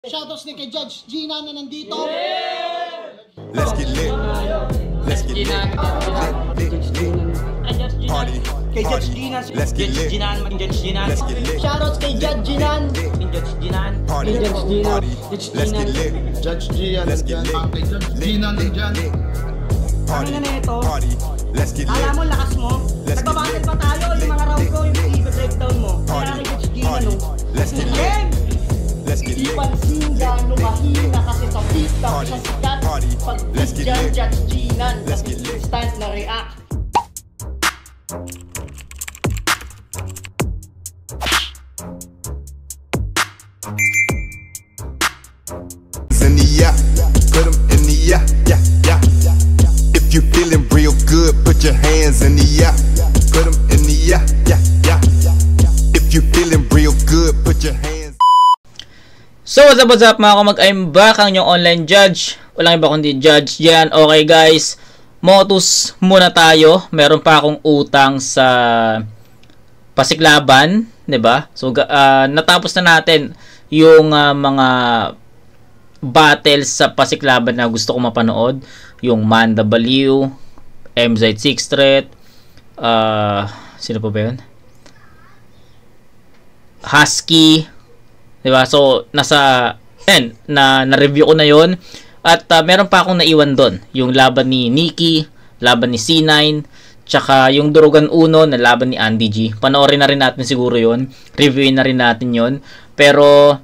Shoutouts ni kay Judge Gina na nandito. Let's get lit. Let's get lit. Party. Kay Judge Gina. Let's get lit. Let's get lit. Shoutouts kay Judge Gina. Party. Party. Let's get lit. Judge Gian. Let's get lit. Kay Judge Gina nandyan. Party. Ano na ito? Party. Let's get lit. Alam mo, lakas mo. Let's get Nagbabattle lit. pa tayo. Yung mga round ko, yung i-breakdown mo. Party. Kaya kay Judge Gina, Party. no? Let's get lit. Game! Let's get Di lit. pansin gano'ng mahina kasi sa pista Party. siya sikat. Party. Pag Let's get dyan lit. Judge Gina, Let's kasi get lit. instant na react. In the yeah, put 'em in the yeah, yeah, yeah. If you feeling real good, put your hands in the yeah, put 'em in the yeah, yeah, yeah. If you feeling real good, put your hands. So what's up mga kamag, I'm back, ang inyong online judge. Walang iba kundi Judge Gian. Okay guys, Motus muna tayo. Meron pa akong utang sa Pasiklaban, 'di ba? So natapos na natin yung mga battles sa Pasiklaban na gusto ko mapanood. Yung Manda Baliw, MZ 6 Threat, sino pa ba yun? Husky, 'di ba? So nasa na-review ko na 'yon. At meron pa akong naiwan doon, yung laban ni Nikki, laban ni C9, tsaka yung Durugan Uno na laban ni Andy G. Panoorin na rin natin siguro 'yon. Reviewin na rin natin 'yon. Pero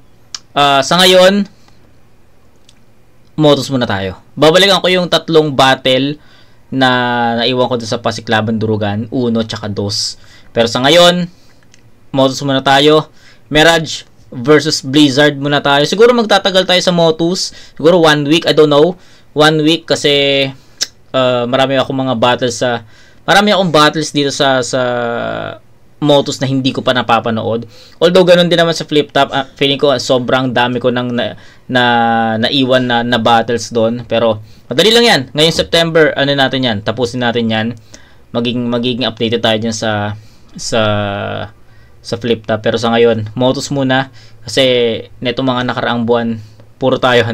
sa ngayon, Motus muna tayo. Babalikan ko yung tatlong battle na naiwan ko doon sa Pasiklaban Durugan, Uno tsaka Dos. Pero sa ngayon, Motus muna tayo. Mirage versus Blizzard muna tayo. Siguro magtatagal tayo sa Motus. Siguro 1 week, I don't know. 1 week kasi marami akong mga battles marami akong battles dito sa Motus na hindi ko pa napapanood. Although ganun din naman sa Flip Top, feeling ko sobrang dami ko nang naiwan na battles doon. Pero madali lang yan. Ngayong September, ano natin yan? Tapusin natin yan. Magiging updated tayo dyan sa Flip Top. Pero sa ngayon, Motus muna. Kasi neto mga nakaraang buwan, puro tayo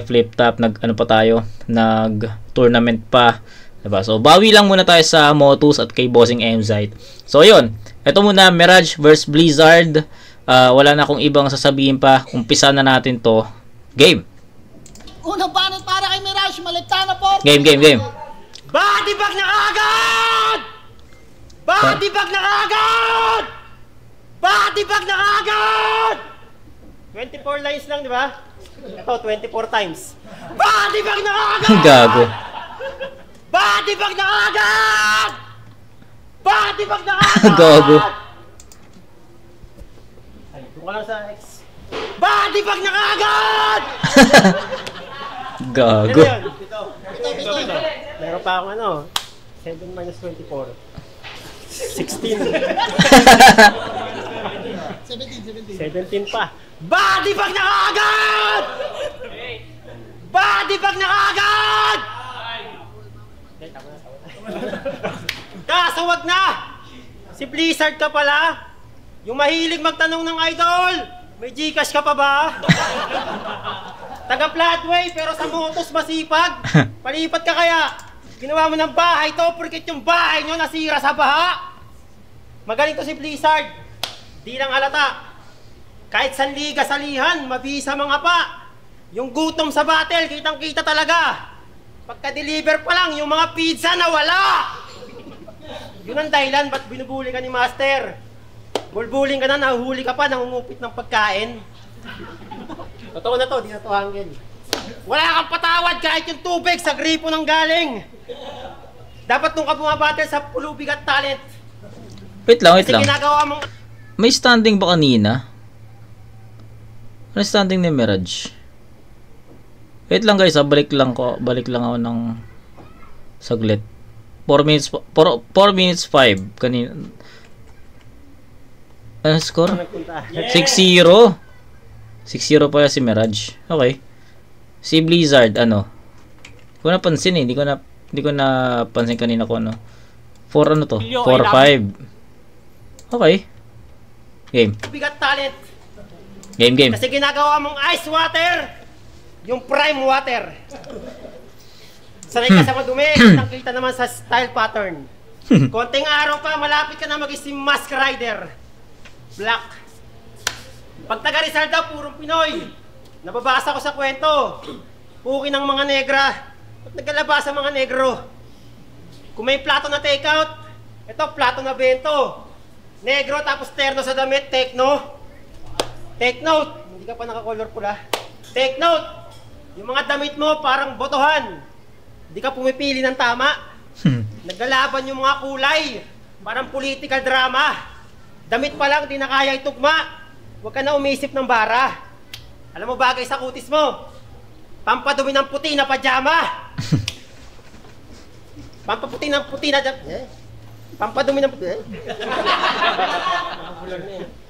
Flip Top. Nag-tournament pa. Diba? So, bawi lang muna tayo sa Motus at kay Bossing MZ. So, yun. Ito muna, Mirage vs Blizzard. Wala na akong ibang sasabihin pa. Umpisa na natin to. Game! Unang banat para kay Mirage, maligta na po. Game. Body bag na agad! Body bag na agad! Body bag na agad! 24 lines lang, di ba? Ito, 24 times. Body bag na agad! Gago. Body bag na agad! Body bag na agad! Gago. Ay, doon ka lang sa X. Body bag na agad! Gago. Ano yun? Ito. Meron pa akong 7 minus 24. 16. 17 pa. Body bag na agad! Body bag na agad! Kaso wag na! Si Blizzard ka pala? Yung mahilig magtanong ng idol! May Gcash ka pa ba? Taga Flatway pero sa Motus masipag. Palipat ka kaya. Ginawa mo ng bahay to porket yung bahay nyo nasira sa baha. Magaling to si Blizzard. Di lang halata. Kahit sa liga salihan, mabisa mga pa. Yung gutom sa battle, kitang kita talaga. Pagka-deliver pa lang, yung mga pizza nawala. Yun ang dahilan ba't binubuli ka ni Master. Bulbuling ka na, nahuhuli ka pa, nangungupit ng pagkain. Totoo na to, di na to hangin. Wala kang patawad kahit yung tubig sa gripo ng galing. Dapat nung ka bumabattle sa Pulubi Got Talent. Wait lang. Kasi ginagawa mong... May standing ba kanina? Ano standing ni Mirage? Wait lang guys, balik lang ako ng saglit. 4 minutes 5 kanina. Ano score? 6-0. 6-0 pala si Mirage. Okay. Si Blizzard, Hindi ko napansin eh. Hindi ko napansin kanina ko 4 4-5. Okay. Game. Bigat talent. Game. Kasi ginagawa mong ice water, yung prime water. Sanay ka sa madumi, kitang-kita naman sa style pattern. Konting araw pa, malapit ka na mag-ising Mask Rider. Black. Pag taga Rizal daw, purong Pinoy. Nababasa ko sa kwento. Puki ng mga negra. At naglalabas ang mga negro. Kung may plato na takeout, ito plato na bento. Negro tapos terno sa damit, take no. Take note, hindi ka pa naka-color pula. Take note, yung mga damit mo parang botohan. Hindi ka pumipili ng tama. Naglalaban yung mga kulay. Parang political drama. Damit pa lang, di na kaya itugma. Huwag ka na umisip ng bara. Alam mo bagay sa kutis mo. Pampadumi ng puti na pajama. Pampaputi ng puti na... Pampadumi ng puti...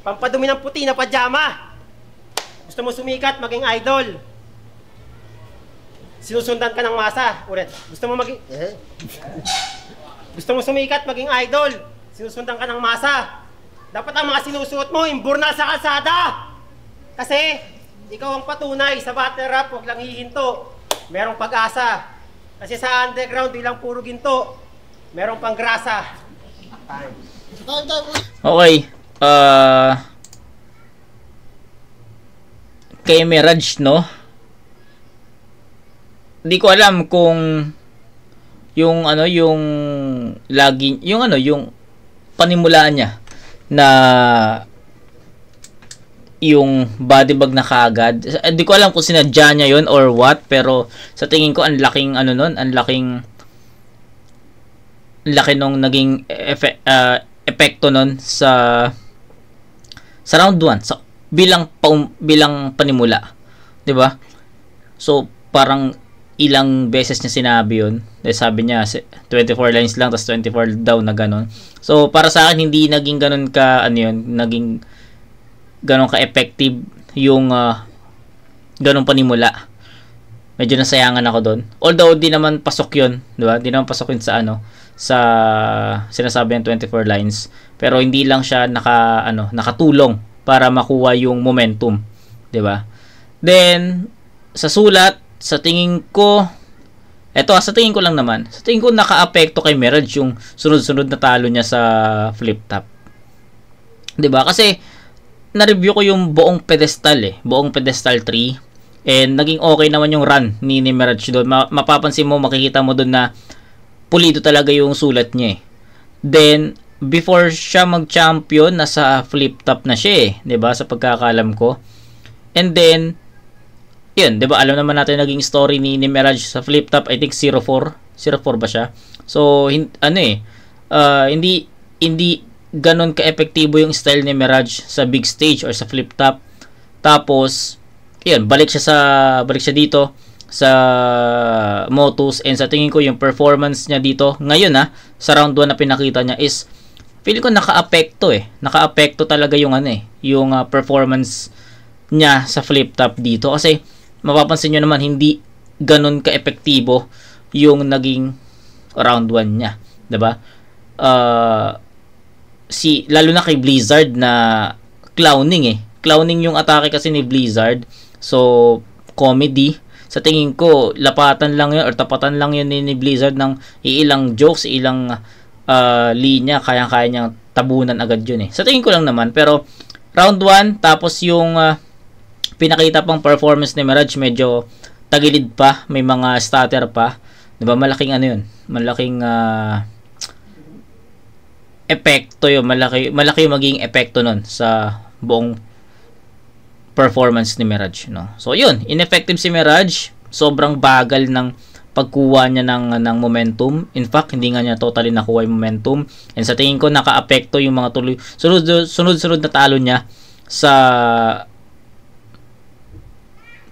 Pampadumi ng puti na pajama. Gusto mo sumikat, maging idol. Sinusundan ka ng masa. Ulit. Gusto mo sumikat, maging idol. Sinusundan ka ng masa. Dapat ang mga sinusuot mo, imburnal sa kalsada. Kasi, ikaw ang patunay sa battle rap, huwag lang hihinto. Merong pag-asa. Kasi sa underground, di lang puro ginto. Merong pang grasa. Okay. Kay Mirage, no? Di ko alam kung yung panimulaan niya na yung body bag na kaagad. Di ko alam kung sinadya niya yun or what, pero sa tingin ko ang laki nung naging epekto nun sa round 1 bilang panimula, 'di ba? So parang ilang beses niya sinabi yun. Sabi niya 24 lines lang, tapos 24 daw na gano'n. So para sa akin hindi naging gano'n naging gano'n ka-effective yung gano'ng panimula. Medyo nasayangan ako doon. Although di naman pasok yun, di ba? Di naman pasok yun sa sa sinasabi ng 24 lines. Pero hindi lang siya nakatulong para makuha yung momentum, di ba? Then sa sulat, sa tingin ko lang naman. Sa tingin ko naka-apekto kay Mirage yung sunod-sunod na talo niya sa flip top. 'Di ba? Kasi na-review ko yung buong pedestal buong pedestal 3 and naging okay naman yung run ni Mirage doon. Mapapansin mo, makikita mo doon na pulido talaga yung sulat niya. Then before siya mag-champion, nasa flip top na siya 'di ba? Sa pagkakaalam ko. And then yun, 'di ba? Alam naman natin naging story ni Mirage sa flip top, I think 0-4 ba siya? So hindi ganun ka-epektibo yung style ni Mirage sa big stage or sa flip top. Tapos yun, balik siya dito sa Motus, and sa tingin ko yung performance niya dito ngayon sa round 1 na pinakita niya is feeling ko naka-apekto naka-apekto talaga yung yung performance niya sa flip top dito, kasi mapapansin nyo naman hindi ganun ka-epektibo yung naging round 1 niya, 'di ba? Lalo na kay Blizzard na clowning yung atake kasi ni Blizzard. So comedy, sa tingin ko lapatan lang yun or tapatan lang yun ni Blizzard ng ilang jokes, ilang linya, kaya niyang tabunan agad yun sa tingin ko lang naman. Pero round 1, tapos yung pinakita pang performance ni Mirage, medyo tagilid pa, may mga stutter pa, 'di ba? Malaking malaking epekto yun, malaki yung maging epekto nun sa buong performance ni Mirage, no? So yun, ineffective si Mirage, sobrang bagal ng pagkuha niya ng momentum. In fact, hindi nga niya totally nakuha yung momentum, and sa tingin ko naka-apekto yung mga sunod-sunod na talo niya sa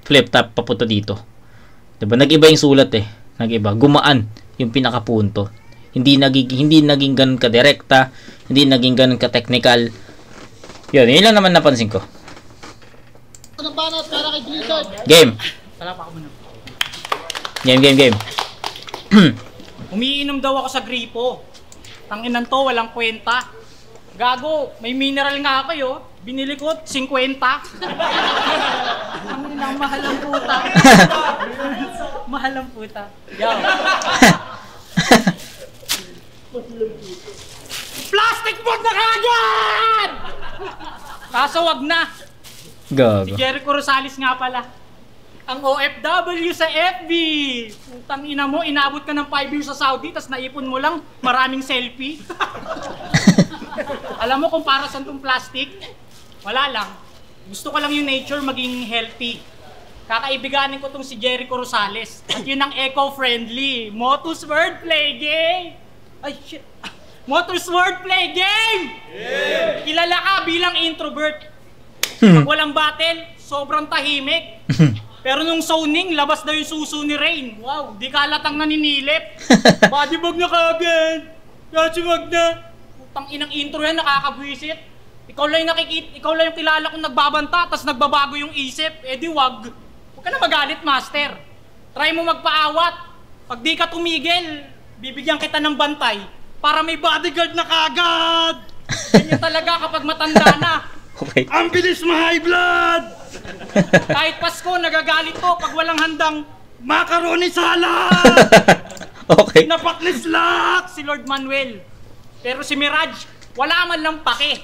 flip top papunta dito. 'Di ba? Nag-iba yung sulat Nag-iba. Gumaan yung pinakapunto. Hindi naging ganun ka direkta, hindi naging ganun ka technical. Yun lang naman napansin ko. Anong banat para kay Blizzard? Game. Palapa ko muna. Game. Umiinom daw ako sa gripo. Tanginan to, walang kwenta. Gago, may mineral nga ako Binili ko 50. Ang inang mahal ang puta. Mahal ang puta. Yo. Plastic board na kagad! Kaso wag na. Si Gago. Jericho Rosales nga pala. Ang OFW sa FB. Putang ina mo, inabot ka ng 5 years sa Saudi, tas naipon mo lang maraming selfie. Alam mo kung para saan tong plastic? Wala lang. Gusto ko lang yung nature maging healthy. Kakaibiganin ko tong si Jericho Rosales. At yun ang eco-friendly. Motus Wordplay Game! Ay, shit. Motus Wordplay Game! Yeah! Kilala ka bilang introvert. Pag walang battle, sobrang tahimik. Pero nung zoning, labas daw yung suso ni Rain. Wow, di kalatang naninilip. Bodybag na kagad. Kasi wag na. Putang inang intro yan, nakakabwisit. Ikaw lang yung kilala kong nagbabanta, tas nagbabago yung isip. Eh di wag. Huwag ka na magalit, master. Try mo magpaawat. Pag di ka tumigil, bibigyan kita ng bantay para may bodyguard na kagad. Ganyan talaga kapag matanda na. Okay. Ang bilis ma-high blood! Kahit Pasko, nagagalit ko pag walang handang macaroni salad! Okay. Napaklislak si Lord Manuel. Pero si Mirage, wala man lang pake.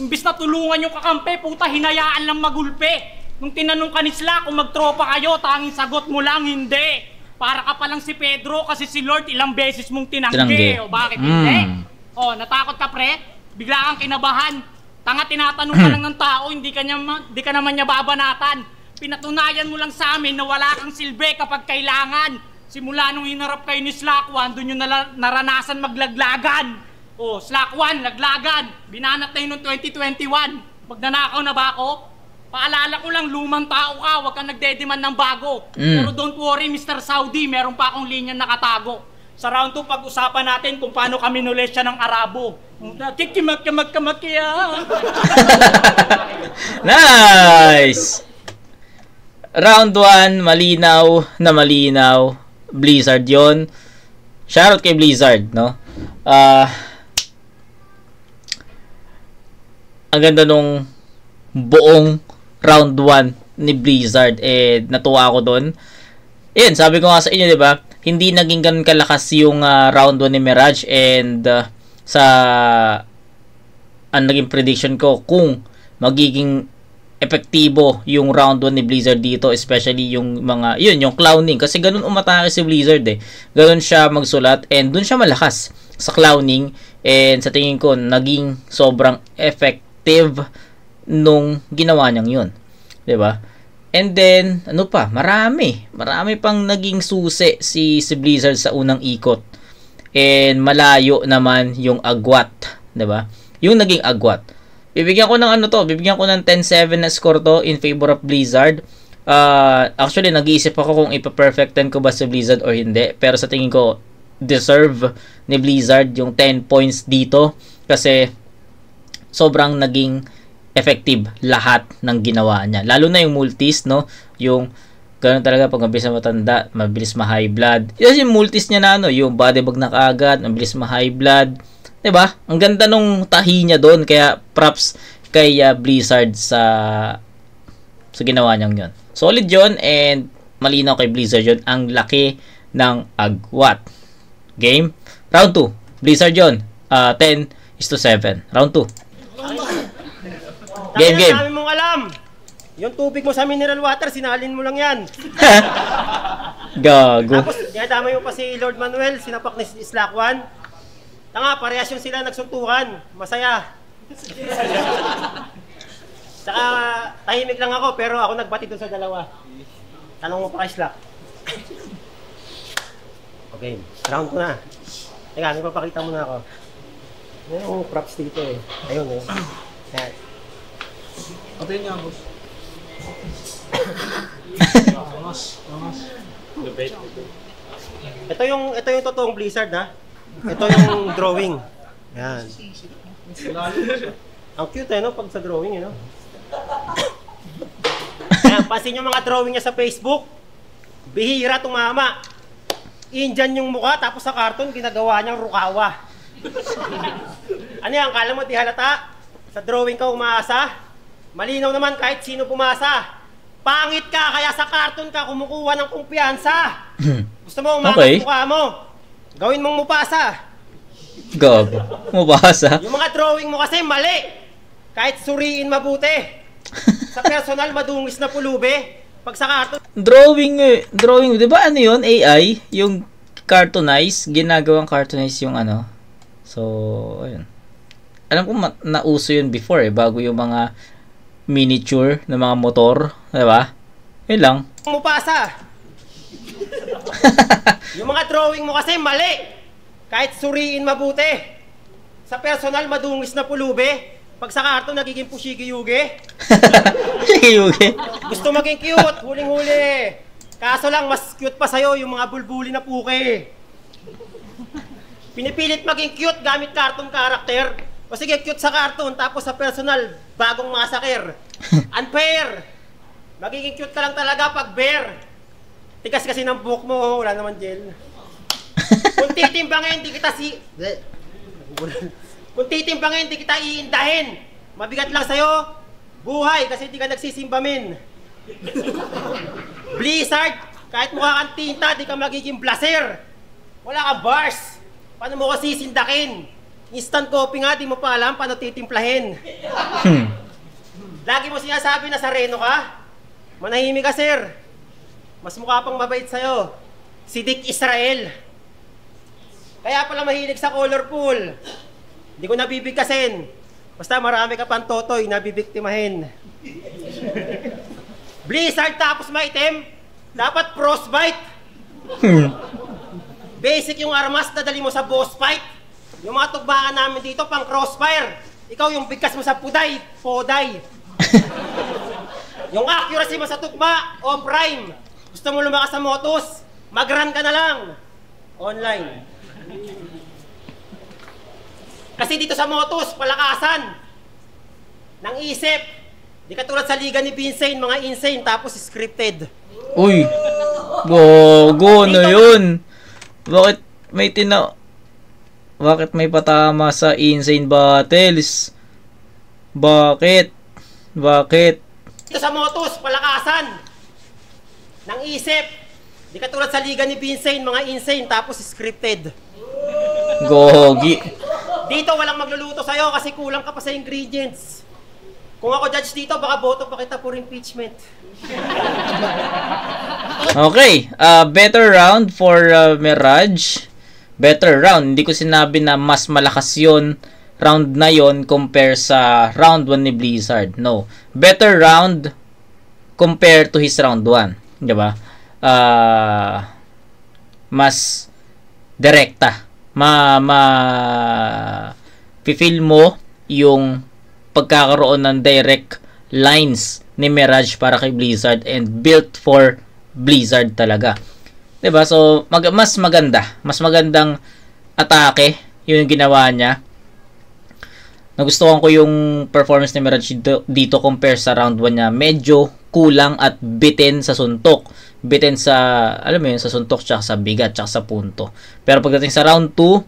Imbis na tulungan yung kakampi, puta, hinayaan lang magulpe. Nung tinanong ka ni Sla kung magtropa kayo, tanging sagot mo lang, hindi. Para ka palang si Pedro kasi si Lord ilang beses mong tinanggi. O bakit hindi? O, natakot ka pre? Bigla kang kinabahan. Tanga, tinatanong ka lang ng tao, di ka naman niya babanatan. Pinatunayan mo lang sa amin na wala kang silbi kapag kailangan. Simula nung hinarap kayo ni Slack 1, doon yung naranasan maglaglagan. O, Slack 1, laglagan. Binanat na yun noong 2021. Magnanakaw na ba ako? Paalala ko lang, lumang tao ka, huwag kang nagdedemand ng bago. Pero don't worry, Mr. Saudi, meron pa akong linya nakatago. Sa round 2, pag-usapan natin kung paano kami nulis siya ng Arabo. Kikimak-kamak-kamakya. Nice! Round 1, malinaw na malinaw. Blizzard yon. Shoutout kay Blizzard, no? Ang ganda nung buong round 1 ni Blizzard. Natuwa ako doon. Yan, sabi ko nga sa inyo, di ba? Hindi naging ganun kalakas yung round 1 ni Mirage and sa ang naging prediction ko kung magiging epektibo yung round 1 ni Blizzard dito, especially yung mga, yung clowning. Kasi ganun umatake si Blizzard eh. Ganun siya magsulat and dun siya malakas sa clowning and sa tingin ko, naging sobrang effective nung ginawa niyang yun. Diba? And then, ano pa? Marami pang naging susi si Blizzard sa unang ikot. And malayo naman yung agwat, 'di ba? Yung naging agwat. Bibigyan ko ng 10-7 na score to in favor of Blizzard. Actually, nag-iisip ako kung ipa-perfecten ko ba si Blizzard or hindi. Pero sa tingin ko, deserve ni Blizzard yung 10 points dito kasi sobrang naging effective lahat ng ginawa niya. Lalo na yung multis, no? Yung ganun talaga pag mabilis na matanda, mabilis ma-high blood. Yung multis niya na yung bodybag na kaagad, mabilis ma-high blood. 'Di ba? Ang ganda nung tahi niya doon, kaya props kay Blizzard sa ginawa niyang 'yon. Solid 'yon and malinaw kay Blizzard 'yon. Ang laki ng agwat. Game round 2. Blizzard 'yon. 10-7. Round 2. Game. Dami mong alam. Yung tubig mo sa mineral water, sinalin mo lang yan. Gago. Tapos, dinadamay mo pa si Lord Manuel, sinapak ni Slack 1. Tanga, parehas yung sila nagsuntukan. Masaya. Saka, tahimik lang ako, pero ako nagbati doon sa dalawa. Tanong mo pa kay Slack. Okay, round 2 na. Teka, may papakita mo na ako. Yung props dito eh. Ayun eh. Yan. Patayin niya, boss. Ito yung totoong Blizzard ha. Ito yung drawing. Yan. Ang cute no pag sa drawing no. Ayan, pansin yung mga drawing niya sa Facebook. Bihira tumama. Indian yung mukha tapos sa karton ginagawa niyang rukawa. Ano yan? Kala mo di halata? Sa drawing ka umaasa? Malinaw naman kahit sino pumasa. Pangit ka, kaya sa karton ka kumukuha ng kumpiyansa. Gusto mo umangat mukha mo. Gawin mong mupasa. Gab, mupasa? Yung mga drawing mo kasi mali. Kahit suriin mabuti. Sa personal, madungis na pulube. Pag sa karton... Drawing, di ba ano yun? AI? Yung cartoonize, ginagawang cartoonize yung ano. So, ayun. Alam ko nauso yun before bago yung mga miniature na mga motor, di ba? Yun lang. Mupasa. Yung mga drawing mo kasi mali. Kahit suriin mabuti. Sa personal, madungis na pulube. Pag sa karton, nagiging pushigi-yugi. Pushigi-yugi? Gusto maging cute, huling-huli. Kaso lang, mas cute pa sa'yo yung mga bulbuli na puke. Pinipilit maging cute gamit cartoon character. O sige, cute sa cartoon, tapos sa personal, bagong massacre. Unfair. Magiging cute ka lang talaga pag bear. Tigas kasi ng buhok mo, wala naman gel. Kung titimbangin, di kita Kung titimbangin, di kita iindahin. Mabigat lang sa'yo, buhay, kasi di ka nagsisimbamin. Blizzard, kahit mukha kang tinta, di ka magiging blazer. Wala kang bars. Paano mo ko sisindakin? Instant coffee nga, di mo pa alam paano titimplahin. Lagi mo sinasabi na sareno ka. Manahimik ka, sir. Mas mukha pang mabait sa'yo. Si Dick Israel. Kaya pala mahilig sa colorful. Hindi ko nabibigkasin. Basta marami ka pang totoy, nabibiktimahin. Blizzard tapos maitim, dapat frostbite. Basic yung armas na dali mo sa boss fight. Yung mga tugbakan namin dito pang crossfire. Ikaw yung bigkas mo sa puday, poday. Yung accuracy mo sa tugma, o prime. Gusto mo lumakas sa motos, mag-run ka na lang. Online. Kasi dito sa motos, palakasan ng isip. Di katulad sa liga ni Vincent, mga insane, tapos scripted. Uy, gogo na yun. Bakit may patama sa insane battles? Bakit? Dito sa motos, palakasan ng isip. Di katulad sa liga ni Vincent, mga insane, tapos scripted. Gogi. Dito walang magluluto sa'yo kasi kulang ka pa sa ingredients. Kung ako judge dito, baka boto pa kita for impeachment. Okay, better round for Mirage. Better round. Hindi ko sinabi na mas malakas yon round na yon compare sa round 1 ni Blizzard. No. Better round compare to his round 1. Diba? Mas direkta. Feel mo yung pagkakaroon ng direct lines ni Mirage para kay Blizzard and built for Blizzard talaga. 'Di ba? So mas magandang atake yung ginawa niya. Nagustuhan ko yung performance ni Mirage dito compare sa round 1 niya. Medyo kulang at bitin sa suntok. Bitin sa, alam mo yun, sa suntok tsaka sa bigat tsaka sa punto. Pero pagdating sa round 2,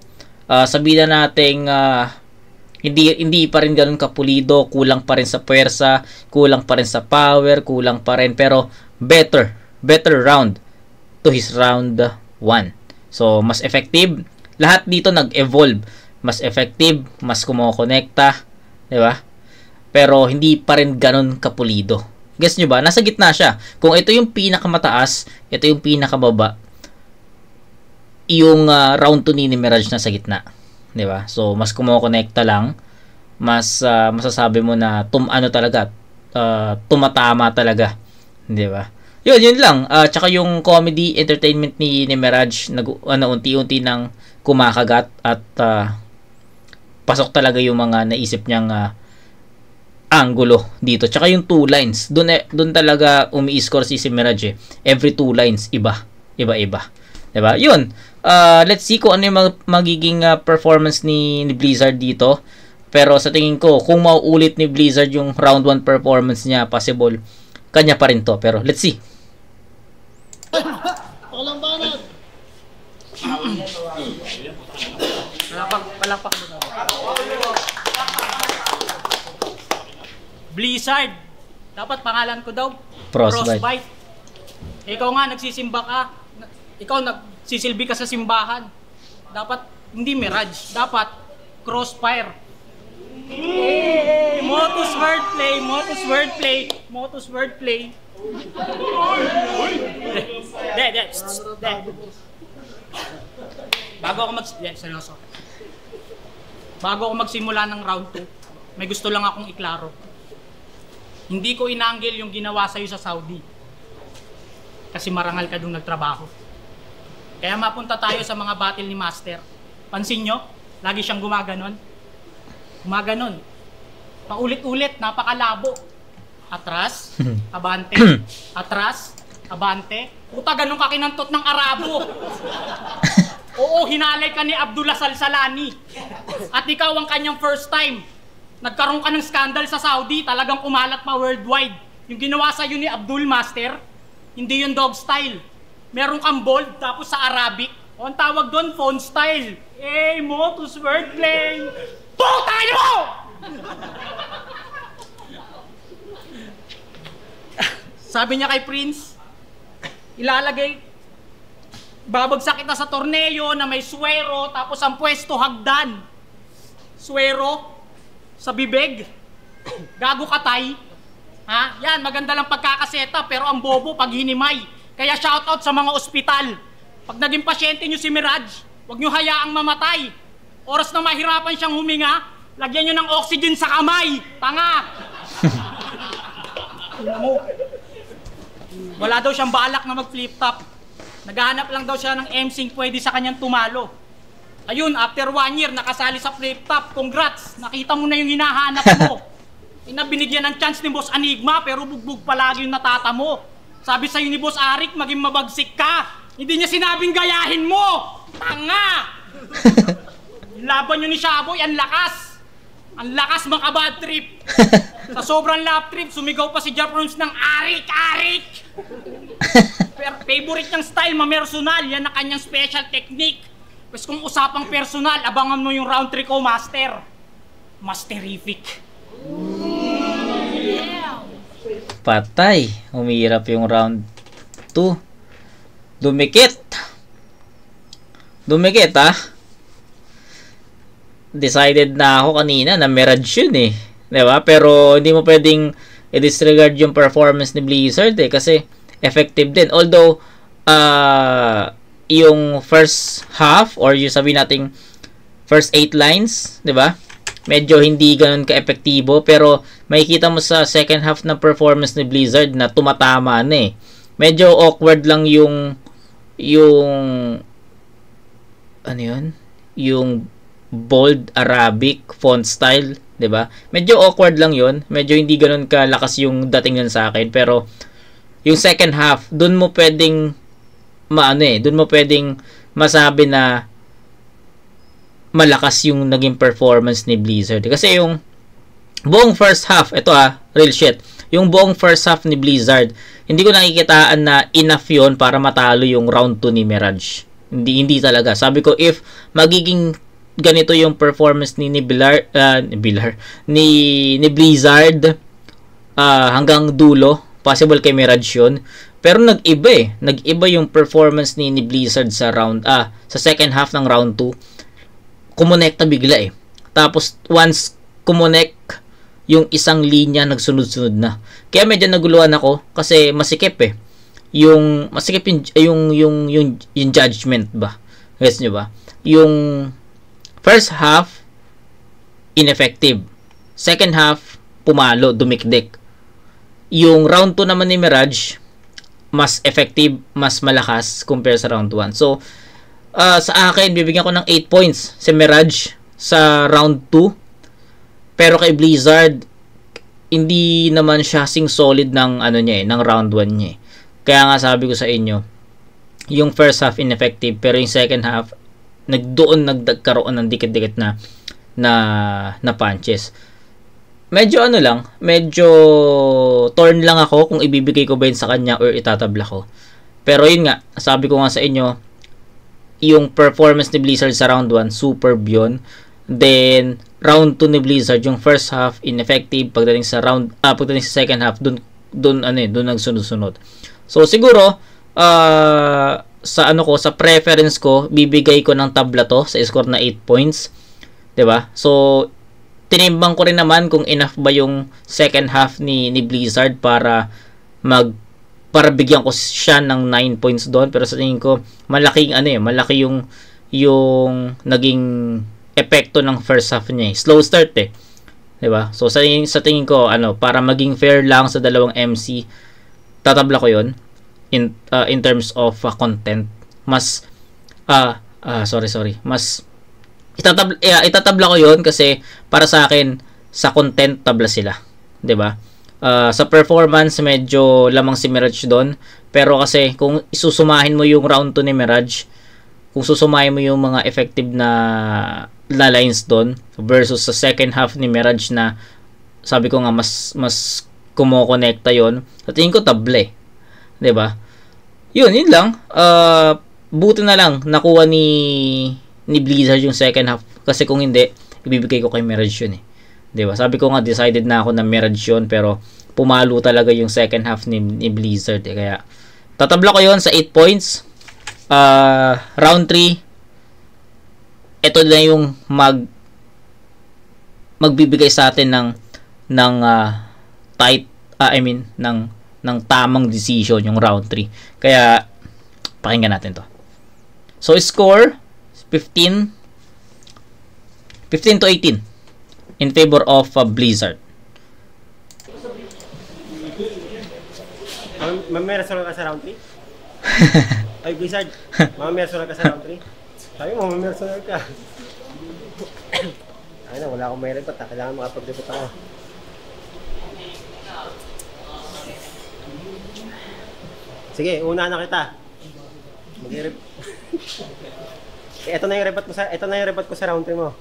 sabihin na nating hindi pa rin ganun kapulido, kulang pa rin sa puwersa, kulang pa rin sa power, kulang pa rin, pero better round to his round 1. So mas effective, lahat dito nag-evolve, mas effective, mas kumokonekta, di ba? Pero hindi pa rin ganun kapulido. Guess nyo ba? Nasa gitna siya. Kung ito yung pinakamataas, ito yung pinakababa, yung round 2 ni Mirage nasa gitna. Di ba? So, mas kumokonekta lang. Mas masasabi mo na tumatama talaga. Di ba? Yun lang. Tsaka yung comedy, entertainment ni Mirage, unti-unti nang kumakagat at pasok talaga yung mga naisip niyang angulo dito. Tsaka yung 2 lines. Doon talaga umi-score si Mirage. Every 2 lines, iba. Diba? Yun. Let's see kung ano yung magiging performance ni Blizzard dito. Pero sa tingin ko, kung mauulit ni Blizzard yung round 1 performance niya, possible, kanya pa rin to. Pero let's see. Palang banat. Palakpak mo. Blizzard. Dapat pangalan ko daw, Frostbite. Ikaw nga, nagsisimba ka. Ikaw, nagsisilbi ka sa simbahan. Dapat, hindi Mirage. Dapat, Crossfire. Motus wordplay. Seryoso. Bago ako magsimula ng round 2, may gusto lang akong iklaro. Hindi ko inanggil yung ginawa sa'yo sa Saudi. Kasi marangal ka doon nagtrabaho. Kaya mapunta tayo sa mga battle ni Master. Pansin nyo, lagi siyang gumaganon. Paulit-ulit, napakalabo. Atras, abante. Atras, abante. Puta, ganun ka kinantot ng Arabo. Oo, hinalay ka ni Abdullah Salsalani. At ikaw ang kanyang first time. Nagkaroon ka ng scandal sa Saudi, talagang kumalat pa worldwide. Yung ginawa sa'yo ni Abdul Master, hindi yung dog style. Meron kang bold, tapos sa Arabic. O ang tawag doon, phone style. Motus wordplay. Putay mo! Sabi niya kay Prince, babagsak kita sa torneo na may swero, tapos ang pwesto hagdan. Swero sa bibig. Gago katay. Ha? Yan, maganda lang pagkakaseta, pero ang bobo pag hinimay. Kaya shoutout sa mga ospital. Pag naging pasyente nyo si Mirage, huwag nyo hayaang mamatay. Oras na mahirapan siyang huminga, lagyan nyo ng oxygen sa kamay. Tanga! Wala daw siyang balak na mag-flip top. Naghahanap lang daw siya ng emcing pwede sa kanyang tumalo. Ayun, after 1 year, nakasali sa flip top. Congrats! Nakita mo na yung hinahanap mo. Binigyan ng chance ni Boss Enigma, pero bugbog palagi yung natata mo. Sabi sa'yo ni Boss Arik, maging mabagsik ka. Hindi niya sinabing gayahin mo! Tanga! Laban nyo ni Shaboy, ang lakas! Ang lakas mga bad trip! Sa sobrang lap trip, sumigaw pa si Japrons ng Arik! Arik! Favorite niyang style, mamersonal. Yan ang kanyang special technique. Pues kung usapang personal, abangan mo yung round 3 ko, Master. Masterific. Patay. Umirap yung round 2. Dumikit ha. Decided na ako kanina na Mirage yun eh. Diba? Pero hindi mo pwedeng i-disregard yung performance ni Blizzard eh. Kasi effective din. Although, yung first half or yung sabi nating first 8 lines, diba? Medyo hindi ganun ka-epektibo, pero makikita mo sa second half ng performance ni Blizzard na tumatama na eh. Medyo awkward lang yung ano yun? Yung bold Arabic font style, 'di ba? Medyo awkward lang 'yon. Medyo hindi ganoon kalakas yung dating nun sa akin, pero yung second half, doon mo pwedeng doon mo pwedeng masabi na malakas yung naging performance ni Blizzard. Kasi yung buong first half, ito real shit. Yung buong first half ni Blizzard, hindi ko nakikitaan na enough yun para matalo yung round 2 ni Mirage. Hindi talaga. Sabi ko, if magiging ganito yung performance ni Blizzard hanggang dulo, possible kay Mirage yun. Pero nag-iba Nag-iba yung performance ni Blizzard sa sa second half ng round 2. Kumonekta bigla eh. Tapos once kumonek yung isang linya, nagsunod-sunod na. Kaya medyo naguluhan ako kasi masikip eh. Masikip yung judgment ba? Guess nyo ba? Yung first half ineffective. Second half pumalo, dumikdik. Yung round 2 naman ni Mirage mas effective, mas malakas compare sa round 1. So sa akin, bibigyan ko ng 8 points si Mirage sa round 2. Pero kay Blizzard, hindi naman siya sing solid ng ng round 1 niya. Kaya nga sabi ko sa inyo, yung first half ineffective, pero yung second half nagkaroon ng dikit-dikit na punches. Medyo medyo torn lang ako kung ibibigay ko ba yun sa kanya or itatabla ko. Pero yun nga, sabi ko nga sa inyo, yung performance ni Blizzard sa round 1, superb yun. Then, round 2 ni Blizzard, yung first half, ineffective. Pagdating sa second half, dun nagsunod-sunod. So, siguro, sa preference ko, bibigay ko ng tabla to sa score na 8 points. 'Di ba? So, tinimbang ko rin naman kung enough ba yung second half ni Blizzard para bigyan ko siya ng 9 points doon. Pero sa tingin ko, malaki yung naging epekto ng first half niya. Slow start 'Di ba? So sa tingin ko, para maging fair lang sa dalawang MC, tatabla ko 'yon in terms of content. Mas mas itatabla ko 'yon kasi para sa akin sa content tabla sila, 'di ba? Sa performance medyo lamang si Mirage doon, pero kasi kung isusumahin mo yung round 2 ni Mirage, kung susumahin mo yung mga effective na lines doon versus sa second half ni Mirage na sabi ko nga mas kumokonekta yon, sa tingin ko table, 'di ba? Yun lang. Buti na lang nakuha ni Blizzard yung second half, kasi kung hindi, ibibigay ko kay Mirage yun 'di ba? Sabi ko nga decided na ako na Mirage yun, pero pumalo talaga yung second half ni Blizzard kaya tatabla ko yun sa 8 points. Round 3, ito na yung magbibigay sa atin ng tamang decision, yung round 3. Kaya pakinggan natin to. So score 15 to 18 in favor of Blizzard. Mamerso ka sa round 3? Ay, Blizzard, mamerso ka sa round 3? Sabi mo, mamerso ka. Ay na, wala akong may repot. Kailangan makapag-repot ako. Sige, una na kita. Mag-i-rep. Ito na yung repot ko sa round 3 mo.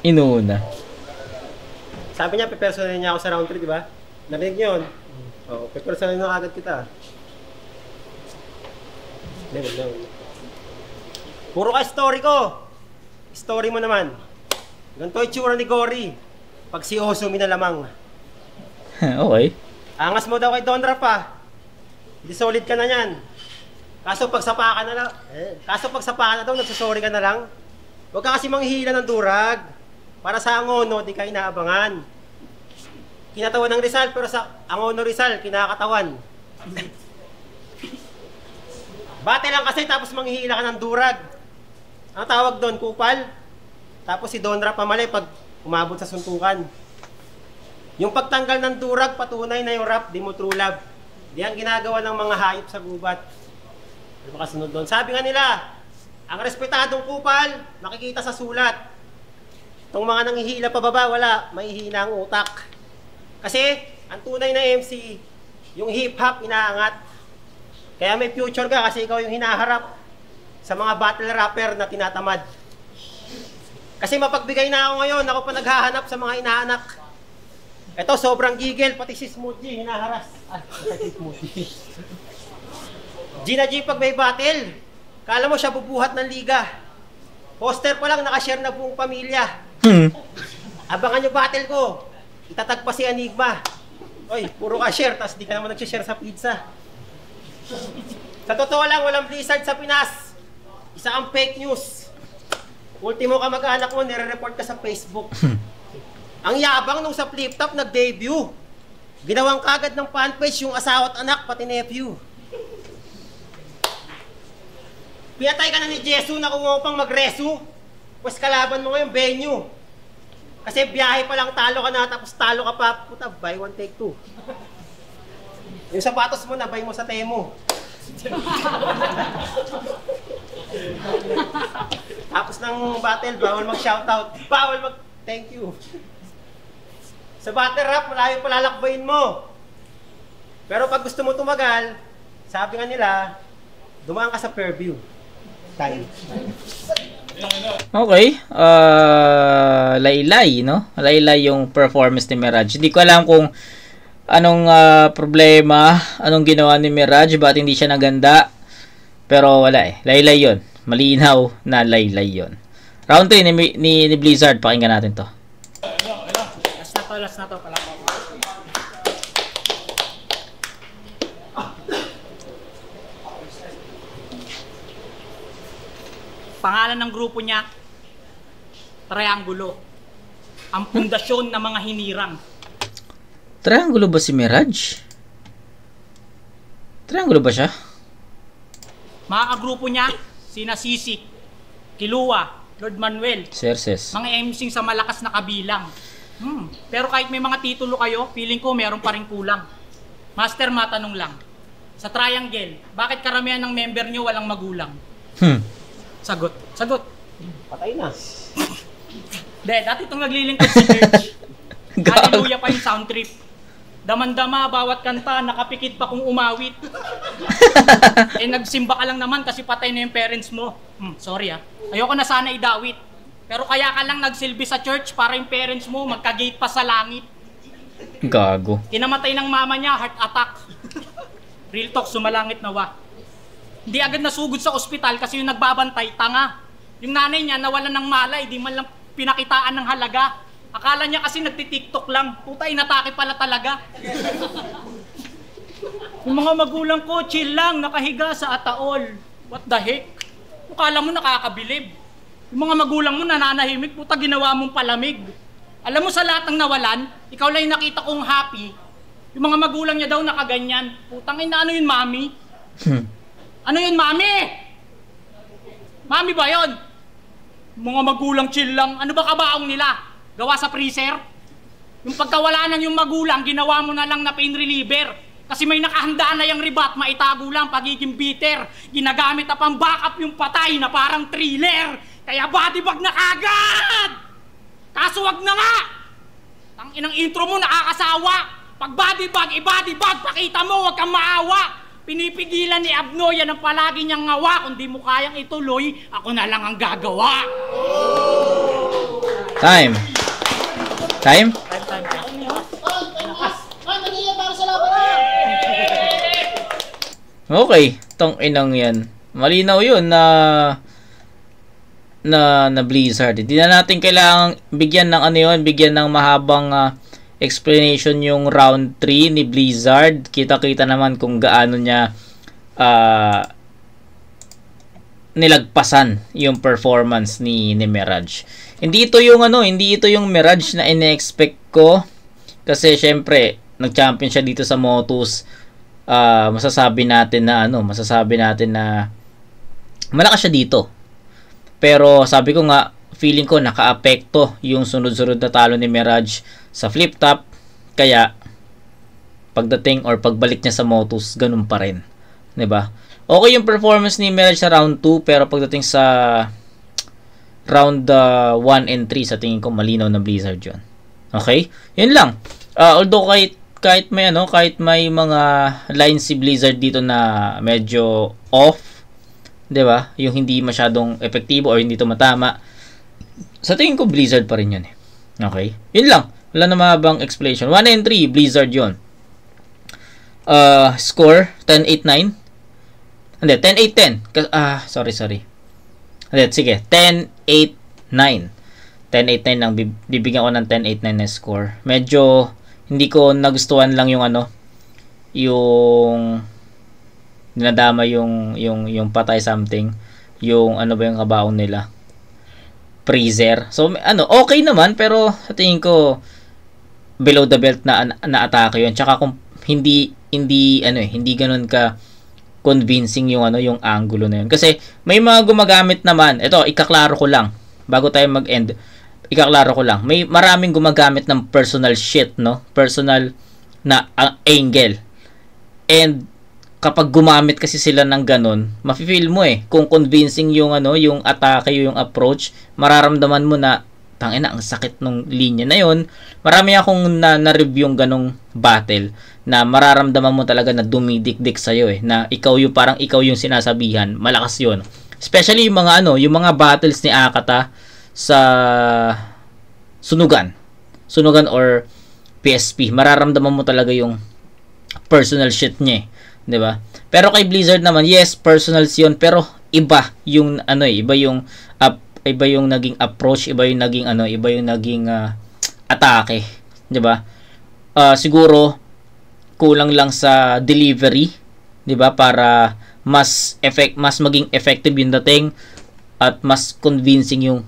Inuna. Sabi niya, pe-personalin niya ako sa round 3, di ba? Narinig niyo yun? Oo, pe-personalin na agad kita. Hindi. Puro ka story ko. Story mo naman. Ganito yung tsura ni Gory pag si Osu minalamang. Okay. Angas mo daw kay Donra pa. Hindi solid ka na yan. Kaso pag sapakan na daw, nagsasorry ka na lang. Huwag ka kasi manghihila ng durag. Para sa Angono, di ka inaabangan. Kinatawan ng Rizal, pero sa Angono Rizal, kinakatawan. Bate lang kasi, tapos manghihila ka ng durag. Ang tawag doon, kupal. Tapos si Donra pamali pag umabot sa suntukan. Yung pagtanggal ng durag, patunay na yung rap, di mo true love. Di ang ginagawa ng mga hayop sa gubat. Ano ba kasunod doon? Sabi nga nila, ang respetadong kupal, makikita sa sulat. Itong mga nanghihila pababa, wala, mahihina ang utak. Kasi, ang tunay na MC, yung hip-hop inaangat. Kaya may future ka kasi ikaw yung hinaharap sa mga battle rapper na tinatamad. Kasi mapagbigay na ako ngayon, ako pa naghahanap sa mga inaanak. Ito, sobrang gigil, pati si Smoothie, hinaharas. Gina G pag may battle, kala mo siya bubuhat ng liga. Poster pa lang, nakashare na buong pamilya. Abangan nyo battle ko. Itatag pa si Enigma. Oy, puro ka share, tas di ka naman nagsishare sa pizza. Sa totoo lang, walang Blizzard sa Pinas. Isa ang fake news. Ultimo ka mag-anak mo, nire-report ka sa Facebook. Ang yabang nung sa flip top nag-debut. Ginawang kagad ng fanpage yung asawa at anak, pati nephew. Pinatay ka na ni Jesu na kung pang mag-resu. Pues kalaban mo ngayon, venue. Kasi biyahe pa lang, talo ka na, tapos talo ka pa, puta, buy one, take two. Yung sapatos mo, nabay mo sa Temo. Tapos ng battle, bawal mag-shoutout, bawal mag-thank you. Sa battle rap, malayo palalakbayin mo. Pero pag gusto mo tumagal, sabi nga nila, dumaan ka sa Fairview. Time. Okay. Laylay, no? Laylay yung performance ni Mirage. Hindi ko alam kung anong problema, anong ginawa ni Mirage, ba't hindi siya naganda. Pero wala eh. Laylay yun. Malinaw na laylay yun. Round 3 ni Blizzard. Pakinggan natin to. Last na to. Pangalan ng grupo niya, Triangulo. Ang pundasyon ng mga hinirang. Triangulo ba si Mirage? Triangulo ba siya? Mga kagrupo niya, sina Sisik, Kilua, Lord Manuel, Cerces. mga emsing sa malakas na kabilang. Pero kahit may mga titulo kayo, feeling ko meron pa rin kulang. Master, matanong lang. Sa Triangle, bakit karamihan ng member nyo walang magulang? Sagot. Patay na. Dati itong naglilingkod sa church. Hallelujah pa yung sound trip. Damandama, bawat kanta, nakapikit pa kung umawit. Nagsimba ka lang naman kasi patay na yung parents mo. Sorry ayoko na sana idawit. Pero kaya ka lang nagsilbi sa church para yung parents mo magka-gate pa sa langit. Gago. Kinamatay ng mama niya, heart attack. Real talk, sumalangit nawa. Hindi agad nasugod sa ospital kasi yung nagbabantay, tanga. Yung nanay niya nawalan ng malay, di man lang pinakitaan ng halaga. Akala niya kasi nagti-TikTok lang. Puta, inatake pala talaga. Yung mga magulang ko, chill lang, nakahiga sa ataol. What the heck? Akala mo nakakabilib. Yung mga magulang mo nananahimik, puta, ginawa mong palamig. Alam mo sa lahat ng nawalan, ikaw lang yung nakita kong happy. Yung mga magulang niya daw nakaganyan. Putang ina, ano yun, mami? Ano yun, mami? Mami ba yun? Mga magulang chill lang. Ano ba kabaong nila? Gawa sa freezer? Yung pagkawala ng yung magulang, ginawa mo na lang na pain reliever. Kasi may nakahanda na yung ribat, maitago lang pagiging bitter. Ginagamit na pang backup yung patay na parang thriller. Kaya body bag na kagad! Kaso wag na nga! Tanginang intro mo nakakasawa. Pag body bag, i-body bag, pakita mo, wag kang maawa. Pinipigilan ni Abno, yan ang palagi niyang ngawa. Kung di mo kayang ituloy, ako na lang ang gagawa. Time. Manila para sa laban. Okay. Tong inang yan. Malinaw yun na Blizzard. Hindi na natin kailangang bigyan ng ano yun, bigyan ng mahabang explanation yung round 3 ni Blizzard. Kita-kita naman kung gaano niya nilagpasan yung performance ni Mirage. Hindi ito yung Mirage na ine-expect ko kasi syempre nag-champion siya dito sa Motus. Masasabi natin na malakas siya dito. Pero sabi ko nga, feeling ko naka-apekto yung sunod-sunod na talo ni Mirage sa flip top, kaya pagdating or pagbalik niya sa Motus, ganun pa rin, 'di ba? Okay yung performance ni Mirage sa round 2, pero pagdating sa round 1 and 3, sa tingin ko malinaw na Blizzard 'yon. Okay? 'Yun lang. Although kahit may mga lines si Blizzard dito na medyo off, 'di ba? Yung hindi masyadong epektibo or hindi tumatama. Sa tingin ko Blizzard pa rin 'yun eh. Okay? 'Yun lang. Wala na mahabang explanation. 1 and 3, Blizzard 'yon. Score 10-8-9. Hindi, 10-8-10. Sorry. Hindi, sige. 10-8-9. 10-8-9 lang. Bibigyan ko ng 10-8-9 na score. Medyo hindi ko nagustuhan lang yung yung dinadama yung patay something. Yung ano ba yung kabaong nila? Freezer. So, okay naman, pero sa tingin ko below the belt na atake yun. Tsaka kung hindi ganun ka convincing yung angulo na yun. Kasi may mga gumagamit naman. Ito, ikaklaro ko lang bago tayo mag-end. Ikaklaro ko lang. May maraming gumagamit ng personal shit, no? Personal na angle. And kapag gumamit kasi sila ng ganun, mafe-feel mo kung convincing yung yung atake, yung approach, mararamdaman mo na tangina ang sakit nung linya na yon. Marami akong na-review yung ganong battle na mararamdaman mo talaga na dumidikdik sa iyo na ikaw yung sinasabihan, malakas yon. Especially yung mga battles ni Akata sa Sunugan or PSP, mararamdaman mo talaga yung personal shit niya, 'di ba? Pero kay Blizzard naman, yes, personals yun, pero iba yung ano iba yung naging approach, iba yung naging atake, 'di ba? Siguro kulang lang sa delivery, 'di ba? Para mas maging effective yung dating at mas convincing yung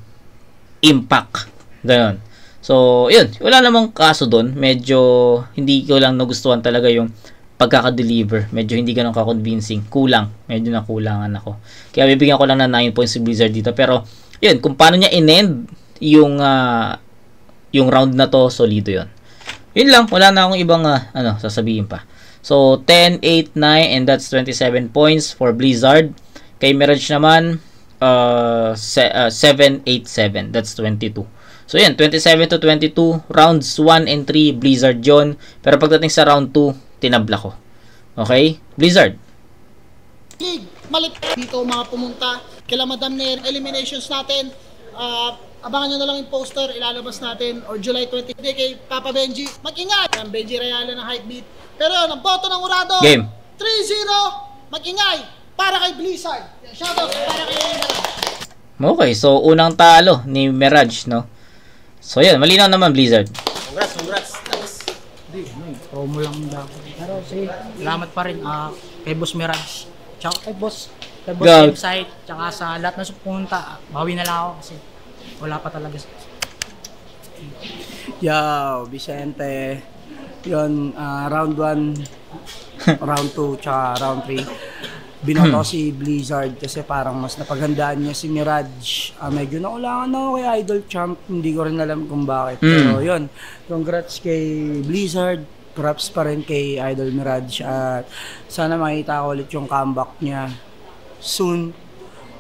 impact. Ganon. So, yun. Wala namang kaso doon. Medyo hindi ko lang nagustuhan talaga yung pagkaka-deliver. Medyo hindi ganun ka-convincing. Kulang. Medyo nakulangan ako. Kaya bibigyan ko lang ng 9 points si Blizzard dito. Pero, yun. Kung paano niya in-end yung round na to, solido yun. Yun lang. Wala na akong ibang sasabihin pa. So, 10, 8, 9, and that's 27 points for Blizzard. Kay Mirage naman, 7, 8, 7. That's 22. So, yan. 27 to 22. Rounds 1 and 3, Blizzard yun. Pero pagdating sa round 2, tinabla ko. Okay? Blizzard. Malik dito mga pumunta. Kila Madam Nair, eliminations natin. Abangan nyo na lang yung poster. Ilalabas natin. Or July 20 kay Papa Benji. Mag-ingay. Ang Benji Rayala ng Hypebeat. Pero yun, ang boto ng Urado. Game. 3-0. Mag-ingay. Para kay Blizzard. Shoutout para kay Mirage. Okay, so unang talo ni Mirage, no? So yan, malinaw naman Blizzard. Congrats. Promo lang dapat. Pero sige, salamat pa rin kay Boss Mirage. Tsaka kay Boss Website. Tsaka sa lahat na supunta. Bawi na lang ako kasi wala pa talaga. Yo, Vicente. Yun, round 1, round 2, tsaka round 3. Binoto si Blizzard kasi parang mas napaghandaan niya si Mirage. Medyo naulangan ako kay Idol Champ. Hindi ko rin alam kung bakit. Pero yun, congrats kay Blizzard. Props pa rin kay Idol Mirage. At sana makita ko ulit yung comeback niya soon.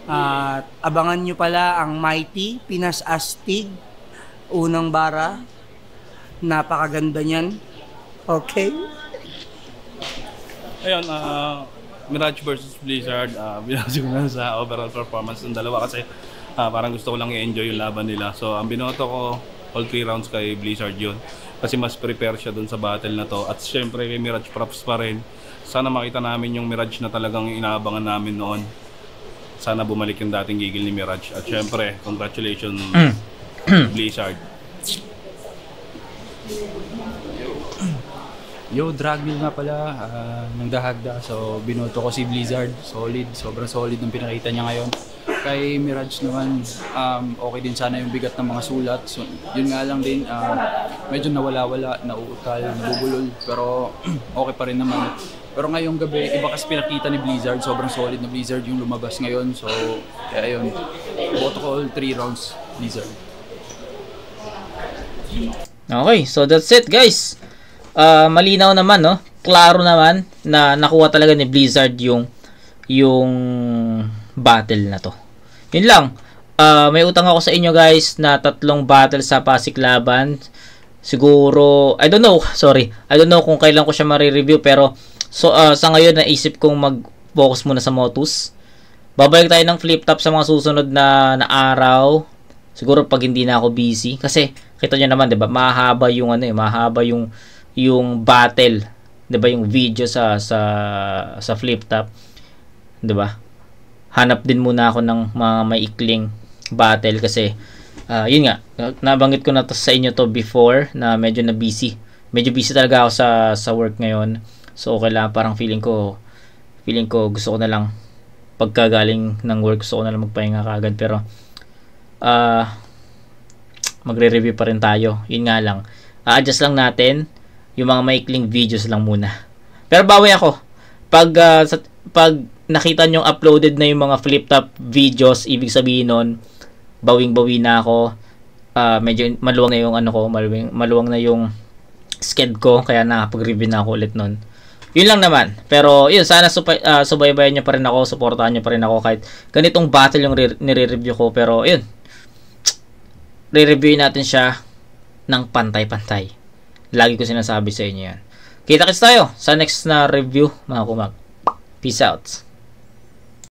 At abangan nyo pala ang Mighty Pinas Astig. Unang bara. Napakaganda niyan. Okay? Ayun, Mirage versus Blizzard, binasa ko na sa overall performance ng dalawa kasi parang gusto ko lang i-enjoy yung laban nila. So, ang binoto ko, all 3 rounds kay Blizzard yun. Kasi mas prepare siya dun sa battle na to. At syempre kay Mirage props pa rin. Sana makita namin yung Mirage na talagang inaabangan namin noon. Sana bumalik yung dating gigil ni Mirage. At syempre, congratulations Blizzard. Yo, Dragmill nga pala, ng Dahagda. So, binoto ko si Blizzard. Solid, sobrang solid ng pinakita niya ngayon. Kay Mirage naman, okay din sana yung bigat ng mga sulat. So, yun nga lang din, medyo nawala-wala, nauutal, nabubulol. Pero, okay pa rin naman. Pero ngayong gabi, iba kasi pinakita ni Blizzard. Sobrang solid na Blizzard yung lumabas ngayon. So, kaya yun. Boto ko all 3 rounds, Blizzard. Okay, so that's it guys. Malinaw naman, no? Klaro naman na nakuha talaga ni Blizzard yung battle na to. Yun lang. May utang ako sa inyo guys na 3 battle sa Pasiklaban. Siguro, I don't know kung kailan ko siya ma-review pero sa ngayon naisip kong mag-focus muna sa Motus. Babalik tayo ng flip top sa mga susunod na araw. Siguro pag hindi na ako busy kasi kita niyo naman, 'di ba? Mahaba yung yung battle, 'di ba, yung video sa flip top, 'di ba? Hanap din muna ako ng mga maikling battle kasi yun nga, nabanggit ko na to sa inyo to before na medyo busy talaga ako sa work ngayon. So kailangan, parang feeling ko gusto ko na lang pagkagaling ng work, gusto ko na lang magpahinga kaagad, pero magre-review pa rin tayo. Yun nga lang, adjust lang natin yung mga maikling videos lang muna. Pero bawi ako. Pag nakita nyo uploaded na yung mga flip top videos, ibig sabihin nun, bawing-bawi na ako. Medyo maluwang na yung maluwang na yung sked ko, kaya nakapag-review na ako ulit nun. Yun lang naman. Pero yun, sana subaybayan nyo pa rin ako, supportahan nyo pa rin ako kahit ganitong battle yung nire-review ko. Pero yun, re-reviewin natin siya ng pantay-pantay. Lagi ko sinasabi sa inyo yan. Kita-kits tayo sa next na review, mga kumag. Peace out.